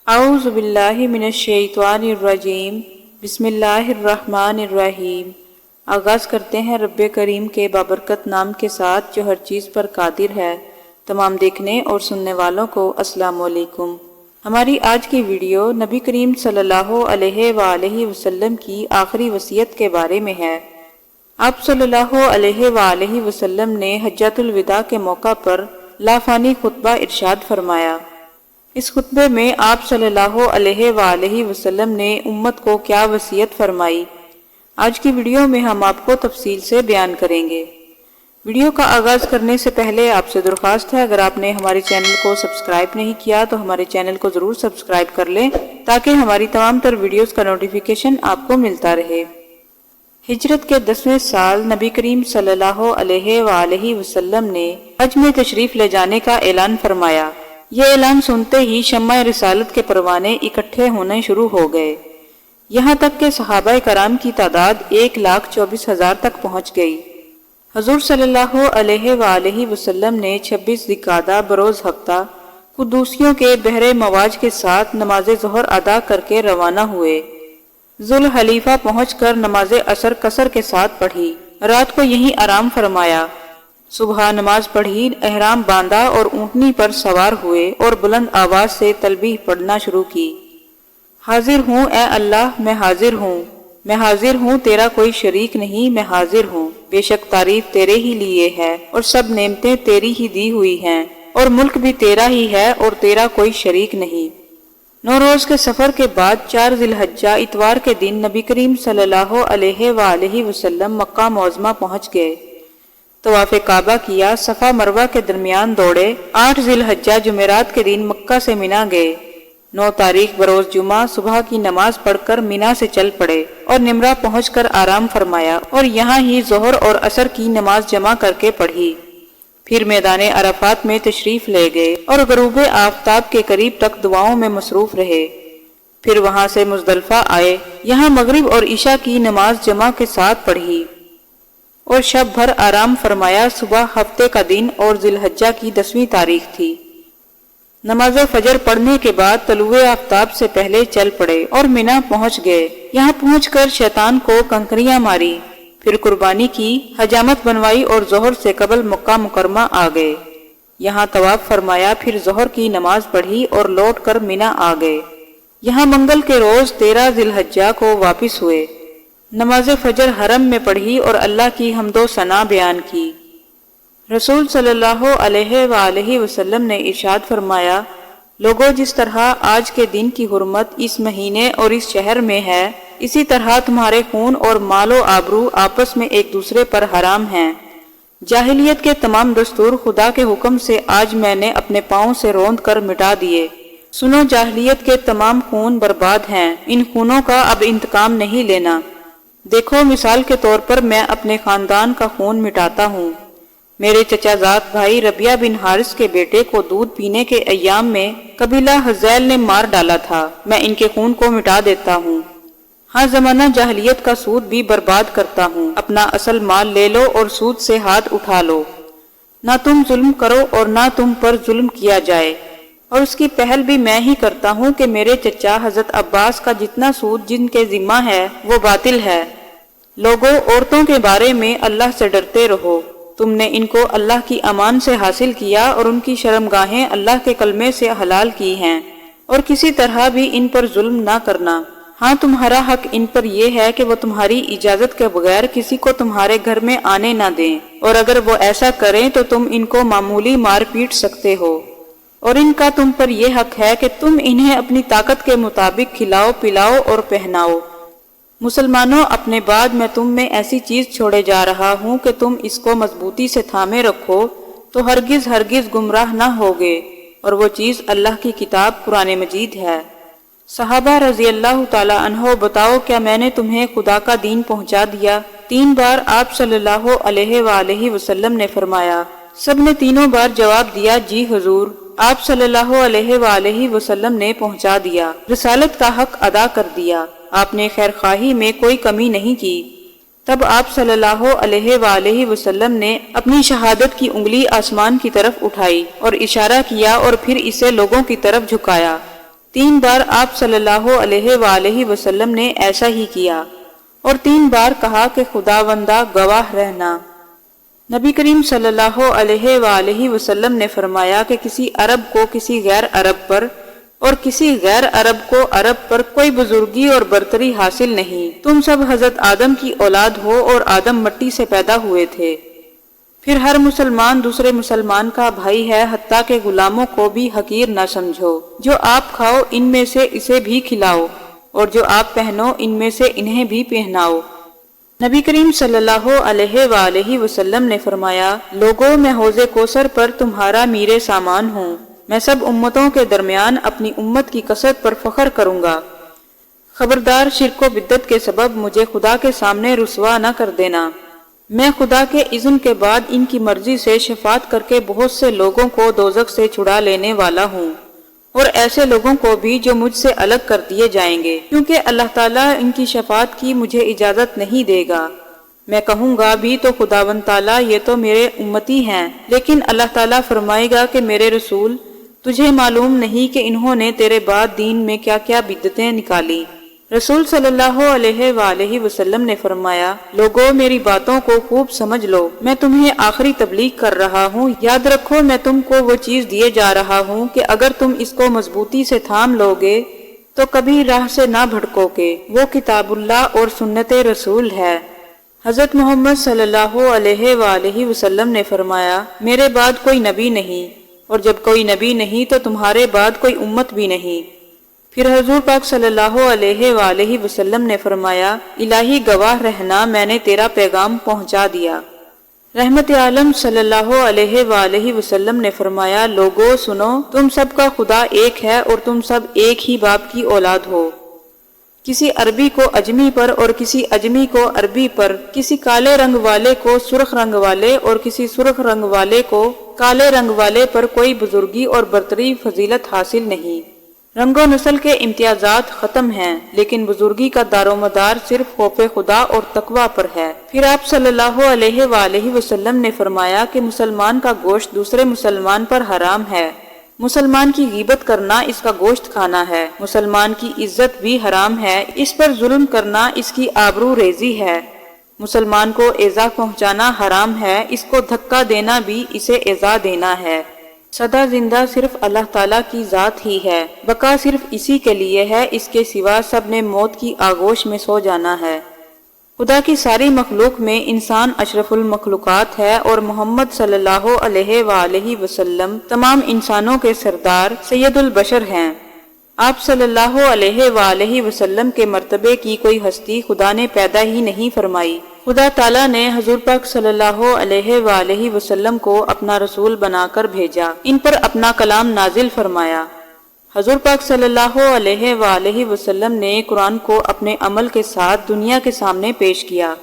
اعوذ باللہ من الشیطان الرجیم بسم اللہ الرحمن الرحیم۔ آغاز کرتے ہیں رب کریم کے بابرکت نام کے ساتھ جو ہر چیز پر قادر ہے۔ تمام دیکھنے اور سننے والوں کو السلام علیکم۔ ہماری آج کی ویڈیو نبی کریم صلی اللہ علیہ وآلہ وسلم کی آخری وصیت کے بارے میں ہے۔ آپ صلی اللہ علیہ وآلہ وسلم نے حجۃ الوداع کے موقع پر لافانی خطبہ ارشاد فرمایا۔ اس خطبے میں آپ صلی اللہ علیہ وآلہ وسلم نے امت کو کیا وصیت فرمائی، آج کی ویڈیو میں ہم آپ کو تفصیل سے بیان کریں گے۔ ویڈیو کا آغاز کرنے سے پہلے آپ سے درخواست ہے، اگر آپ نے ہمارے چینل کو سبسکرائب نہیں کیا تو ہمارے چینل کو ضرور سبسکرائب کر لیں تاکہ ہماری تمام تر ویڈیوز کا نوٹیفیکیشن آپ کو ملتا رہے۔ ہجرت کے 10ویں سال نبی کریم صلی اللہ علیہ وآلہ وسلم نے حج میں تشریف لے جانے کا اعلان فرمایا۔ یہ اعلان سنتے ہی شمع رسالت کے پروانے اکٹھے ہونے شروع ہو گئے، یہاں تک کہ صحابہ کرام کی تعداد 1,24,000 تک پہنچ گئی۔ حضور صلی اللہ علیہ وآلہ وسلم نے 26 ذی-القعدہ بروز ہفتہ قدوسیوں کے بحر مواج کے ساتھ نماز ظہر ادا کر کے روانہ ہوئے۔ ذوالحلیفہ پہنچ کر نماز عصر قصر کے ساتھ پڑھی، رات کو یہیں آرام فرمایا۔ صبح نماز پڑھی، احرام باندھا اور اونٹنی پر سوار ہوئے اور بلند آواز سے تلبیح پڑھنا شروع کی۔ حاضر ہوں اے اللہ، میں حاضر ہوں، میں حاضر ہوں، تیرا کوئی شریک نہیں، میں حاضر ہوں، بے شک تعریف تیرے ہی لیے ہے اور سب نعمتیں تیری ہی دی ہوئی ہیں اور ملک بھی تیرا ہی ہے اور تیرا کوئی شریک نہیں۔ 9 روز کے سفر کے بعد 4 ذی الحجہ اتوار کے دن نبی کریم صلی اللہ علیہ وآلہ وسلم مکہ معظمہ پہنچ گئے۔ طواف کعبہ کیا، صفا مروہ کے درمیان دوڑے۔ 8 ذی الحجہ جمعرات کے دن مکہ سے منا گئے۔ 9 تاریخ بروز جمعہ صبح کی نماز پڑھ کر منا سے چل پڑے اور نمرہ پہنچ کر آرام فرمایا اور یہاں ہی ظہر اور عصر کی نماز جمع کر کے پڑھی۔ پھر میدان عرفات میں تشریف لے گئے اور غروب آفتاب کے قریب تک دعاؤں میں مصروف رہے۔ پھر وہاں سے مزدلفہ آئے، یہاں مغرب اور عشاء کی نماز جمع کے ساتھ پڑھی اور شب بھر آرام فرمایا۔ صبح ہفتے کا دن اور ذی الحجہ کی 10ویں تاریخ تھی۔ نماز فجر پڑھنے کے بعد طلوع آفتاب سے پہلے چل پڑے اور منا پہنچ گئے۔ یہاں پہنچ کر شیطان کو کنکریاں ماری، پھر قربانی کی، حجامت بنوائی اور ظہر سے قبل مکہ مکرمہ آ گئے۔ یہاں طواف فرمایا، پھر ظہر کی نماز پڑھی اور لوٹ کر منا آ گئے۔ یہاں منگل کے روز 13 ذی الحجہ کو واپس ہوئے۔ نماز فجر حرم میں پڑھی اور اللہ کی حمد و ثنا بیان کی۔ رسول صلی اللہ علیہ وآلہ وسلم نے ارشاد فرمایا، لوگوں، جس طرح آج کے دن کی حرمت اس مہینے اور اس شہر میں ہے، اسی طرح تمہارے خون اور مال و آبرو آپس میں ایک دوسرے پر حرام ہیں۔ جاہلیت کے تمام دستور خدا کے حکم سے آج میں نے اپنے پاؤں سے روند کر مٹا دیے۔ سنو، جاہلیت کے تمام خون برباد ہیں، ان خونوں کا اب انتقام نہیں لینا۔ دیکھو، مثال کے طور پر میں اپنے خاندان کا خون مٹاتا ہوں۔ میرے چچا زاد بھائی ربیعہ بن حارث کے بیٹے کو دودھ پینے کے ایام میں قبیلہ حذیل نے مار ڈالا تھا، میں ان کے خون کو مٹا دیتا ہوں۔ ہاں، زمانہ جاہلیت کا سود بھی برباد کرتا ہوں۔ اپنا اصل مال لے لو اور سود سے ہاتھ اٹھا لو، نہ تم ظلم کرو اور نہ تم پر ظلم کیا جائے، اور اس کی پہل بھی میں ہی کرتا ہوں کہ میرے چچا حضرت عباس کا جتنا سود جن کے ذمہ ہے وہ باطل ہے۔ لوگوں، عورتوں کے بارے میں اللہ سے ڈرتے رہو، تم نے ان کو اللہ کی امان سے حاصل کیا اور ان کی شرمگاہیں اللہ کے کلمے سے حلال کی ہیں، اور کسی طرح بھی ان پر ظلم نہ کرنا۔ ہاں، تمہارا حق ان پر یہ ہے کہ وہ تمہاری اجازت کے بغیر کسی کو تمہارے گھر میں آنے نہ دیں، اور اگر وہ ایسا کریں تو تم ان کو معمولی مار پیٹ سکتے ہو، اور ان کا تم پر یہ حق ہے کہ تم انہیں اپنی طاقت کے مطابق کھلاؤ، پلاؤ اور پہناؤ۔ مسلمانوں، اپنے بعد میں تم میں ایسی چیز چھوڑے جا رہا ہوں کہ تم اس کو مضبوطی سے تھامے رکھو تو ہرگز ہرگز گمراہ نہ ہوگے، اور وہ چیز اللہ کی کتاب قرآن مجید ہے۔ صحابہ رضی اللہ تعالی عنہ، بتاؤ، کیا میں نے تمہیں خدا کا دین پہنچا دیا؟ 3 بار آپ صلی اللہ علیہ وآلہ وسلم نے فرمایا۔ سب نے تینوں بار جواب دیا، جی حضور۔ آپ صلی اللہ علیہ وآلہ وسلم نے پہنچا دیا، رسالت کا حق ادا کر دیا، آپ نے خیر خواہی میں کوئی کمی نہیں کی۔ تب آپ صلی اللہ علیہ وآلہ وسلم نے اپنی شہادت کی انگلی آسمان کی طرف اٹھائی اور اشارہ کیا اور پھر اسے لوگوں کی طرف جھکایا۔ 3 بار آپ صلی اللہ علیہ وآلہ وسلم نے ایسا ہی کیا اور 3 بار کہا کہ خداوندہ گواہ رہنا۔ نبی کریم صلی اللہ علیہ وآلہ وسلم نے فرمایا کہ کسی عرب کو کسی غیر عرب پر اور کسی غیر عرب کو عرب پر کوئی بزرگی اور برتری حاصل نہیں۔ تم سب حضرت آدم کی اولاد ہو اور آدم مٹی سے پیدا ہوئے تھے۔ پھر ہر مسلمان دوسرے مسلمان کا بھائی ہے، حتیٰ کہ غلاموں کو بھی حقیر نہ سمجھو۔ جو آپ کھاؤ ان میں سے اسے بھی کھلاؤ، اور جو آپ پہنو ان میں سے انہیں بھی پہناؤ۔ نبی کریم صلی اللہ علیہ وآلہ وسلم نے فرمایا، لوگوں میں حوض کوثر پر تمہارا میر سامان ہوں۔ میں سب امتوں کے درمیان اپنی امت کی کثرت پر فخر کروں گا۔ خبردار شرک و بدعت کے سبب مجھے خدا کے سامنے رسوا نہ کر دینا۔ میں خدا کے اذن کے بعد ان کی مرضی سے شفاعت کر کے بہت سے لوگوں کو دوزخ سے چھڑا لینے والا ہوں، اور ایسے لوگوں کو بھی جو مجھ سے الگ کر دیے جائیں گے، کیونکہ اللہ تعالیٰ ان کی شفاعت کی مجھے اجازت نہیں دے گا۔ میں کہوں گا بھی تو خداوند تعالیٰ یہ تو میرے امتی ہیں، لیکن اللہ تعالیٰ فرمائے گا کہ میرے رسول تجھے معلوم نہیں کہ انہوں نے تیرے بعد دین میں کیا کیا بدعتیں نکالی۔ رسول صلی اللہ علیہ وآلہ وسلم نے فرمایا، لوگوں میری باتوں کو خوب سمجھ لو، میں تمہیں آخری تبلیغ کر رہا ہوں۔ یاد رکھو میں تم کو وہ چیز دیے جا رہا ہوں کہ اگر تم اس کو مضبوطی سے تھام لو گے تو کبھی راہ سے نہ بھٹکو گے۔ وہ کتاب اللہ اور سنت رسول ہے۔ حضرت محمد صلی اللہ علیہ وآلہ وسلم نے فرمایا، میرے بعد کوئی نبی نہیں، اور جب کوئی نبی نہیں تو تمہارے بعد کوئی امت بھی نہیں۔ پھر حضور پاک صلی اللہ علیہ وآلہ وسلم نے فرمایا، الہی گواہ رہنا میں نے تیرا پیغام پہنچا دیا۔ رحمت عالم صلی اللہ علیہ وآلہ وسلم نے فرمایا، لوگو سنو، تم سب کا خدا ایک ہے اور تم سب ایک ہی باپ کی اولاد ہو۔ کسی عربی کو اجمی پر اور کسی اجمی کو عربی پر، کسی کالے رنگ والے کو سرخ رنگ والے اور کسی سرخ رنگ والے کو کالے رنگ والے پر کوئی بزرگی اور برتری فضیلت حاصل نہیں۔ رنگ و نسل کے امتیازات ختم ہیں، لیکن بزرگی کا دار و مدار صرف خوف خدا اور تقوی پر ہے۔ پھر آپ صلی اللہ علیہ وآلہ وسلم نے فرمایا کہ مسلمان کا گوشت دوسرے مسلمان پر حرام ہے۔ مسلمان کی غیبت کرنا اس کا گوشت کھانا ہے۔ مسلمان کی عزت بھی حرام ہے، اس پر ظلم کرنا اس کی آبرو ریزی ہے۔ مسلمان کو ایذا پہنچانا حرام ہے، اس کو دھکا دینا بھی اسے ایذا دینا ہے۔ سدا زندہ صرف اللہ تعالیٰ کی ذات ہی ہے، بقا صرف اسی کے لیے ہے، اس کے سوا سب نے موت کی آغوش میں سو جانا ہے۔ خدا کی ساری مخلوق میں انسان اشرف المخلوقات ہے اور محمد صلی اللہ علیہ وآلہ وسلم تمام انسانوں کے سردار سید البشر ہیں۔ آپ صلی اللہ علیہ وآلہ وسلم کے مرتبے کی کوئی ہستی خدا نے پیدا ہی نہیں فرمائی۔ خدا تعالیٰ نے حضور پاک صلی اللہ علیہ وآلہ وسلم کو اپنا رسول بنا کر بھیجا، ان پر اپنا کلام نازل فرمایا۔ حضور پاک صلی اللہ علیہ وآلہ وسلم نے قرآن کو اپنے عمل کے ساتھ دنیا کے سامنے پیش کیا،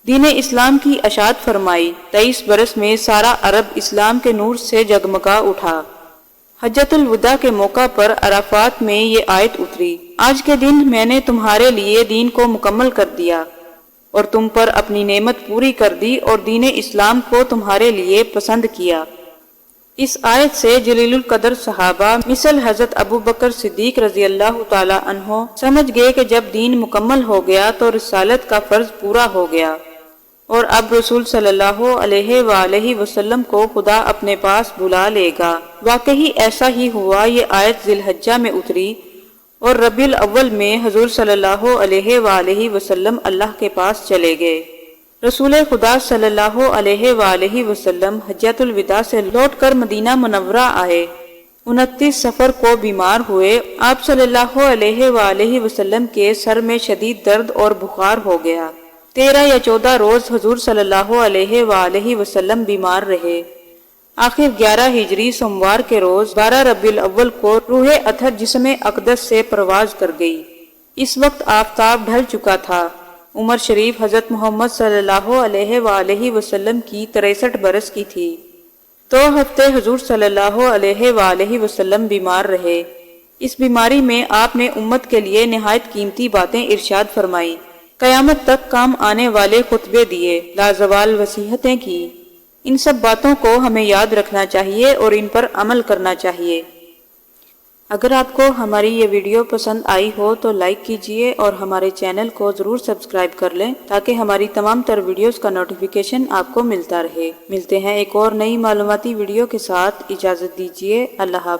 دین اسلام کی اشاعت فرمائی۔ 23 برس میں سارا عرب اسلام کے نور سے جگمگا اٹھا۔ حجۃ الوداع کے موقع پر عرفات میں یہ آیت اتری، آج کے دن میں نے تمہارے لیے دین کو مکمل کر دیا اور تم پر اپنی نعمت پوری کر دی اور دین اسلام کو تمہارے لیے پسند کیا۔ اس آیت سے جلیل القدر صحابہ مثل حضرت ابو بکر صدیق رضی اللہ تعالی عنہ سمجھ گئے کہ جب دین مکمل ہو گیا تو رسالت کا فرض پورا ہو گیا اور اب رسول صلی اللہ علیہ وآلہ وسلم کو خدا اپنے پاس بلا لے گا۔ واقعی ایسا ہی ہوا۔ یہ آیت ذی الحجہ میں اتری اور ربیع الاول میں حضور صلی اللہ علیہ وآلہ وسلم اللہ کے پاس چلے گئے۔ رسول خدا صلی اللہ علیہ وآلہ وسلم حجۃ الوداع سے لوٹ کر مدینہ منورہ آئے۔ 29 صفر کو بیمار ہوئے۔ آپ صلی اللہ علیہ وآلہ وسلم کے سر میں شدید درد اور بخار ہو گیا۔ 13 یا 14 روز حضور صلی اللہ علیہ وآلہ وسلم بیمار رہے۔ آخر 11 ہجری سوموار کے روز 12 ربیع الاول کو روح اطہر جسم اقدس سے پرواز کر گئی۔ اس وقت آفتاب ڈھل چکا تھا۔ عمر شریف حضرت محمد صلی اللہ علیہ وآلہ وسلم کی 63 برس کی تھی۔ 2 ہفتے حضور صلی اللہ علیہ وآلہ وسلم بیمار رہے۔ اس بیماری میں آپ نے امت کے لیے نہایت قیمتی باتیں ارشاد فرمائی، قیامت تک کام آنے والے خطبے دیے، لازوال وصیحتیں کی۔ ان سب باتوں کو ہمیں یاد رکھنا چاہیے اور ان پر عمل کرنا چاہیے۔ اگر آپ کو ہماری یہ ویڈیو پسند آئی ہو تو لائک کیجئے اور ہمارے چینل کو ضرور سبسکرائب کر لیں تاکہ ہماری تمام تر ویڈیوز کا نوٹیفیکیشن آپ کو ملتا رہے۔ ملتے ہیں ایک اور نئی معلوماتی ویڈیو کے ساتھ، اجازت دیجئے، اللہ حافظ۔